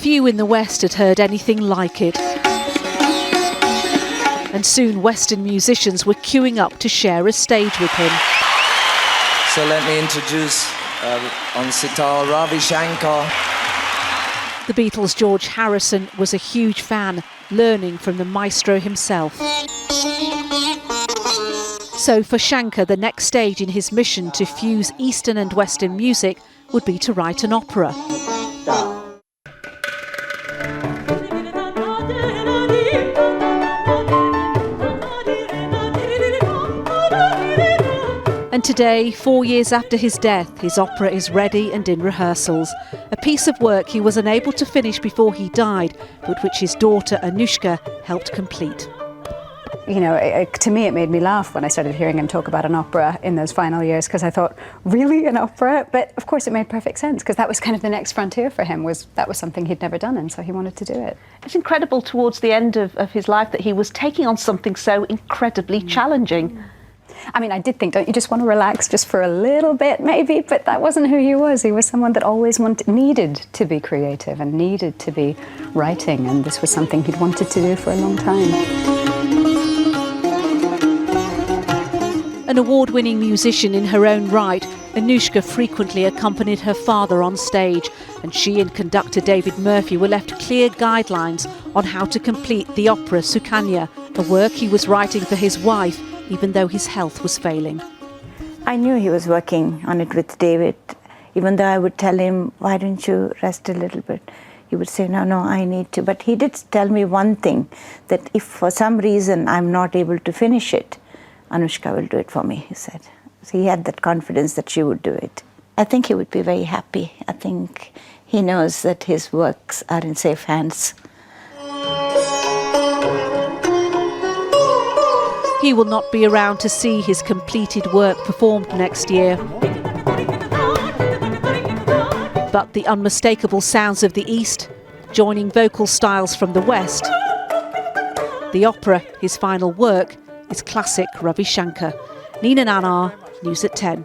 Few in the West had heard anything like it. And soon Western musicians were queuing up to share a stage with him. So let me introduce on sitar, Ravi Shankar. The Beatles' George Harrison was a huge fan, learning from the maestro himself. So for Shankar, the next stage in his mission to fuse Eastern and Western music would be to write an opera. And today, 4 years after his death, his opera is ready and in rehearsals. A piece of work he was unable to finish before he died, but which his daughter Anushka helped complete. You know, to me it made me laugh when I started hearing him talk about an opera in those final years, because I thought, really, an opera? But of course it made perfect sense, because that was kind of the next frontier for him. That was something he'd never done, and so he wanted to do it. It's incredible towards the end of his life that he was taking on something so incredibly challenging. I mean, I did think, don't you just want to relax just for a little bit, maybe? But that wasn't who he was. He was someone that always needed to be creative and needed to be writing, and this was something he'd wanted to do for a long time. An award-winning musician in her own right, Anushka frequently accompanied her father on stage, and she and conductor David Murphy were left clear guidelines on how to complete the opera Sukanya, a work he was writing for his wife, even though his health was failing. I knew he was working on it with David. Even though I would tell him, why don't you rest a little bit? He would say, no, I need to. But he did tell me one thing, that if for some reason I'm not able to finish it, Anushka will do it for me, he said. So he had that confidence that she would do it. I think he would be very happy. I think he knows that his works are in safe hands. He will not be around to see his completed work performed next year. But the unmistakable sounds of the East, joining vocal styles from the West. The opera, his final work, is classic Ravi Shankar. Nina Nanar, News at 10.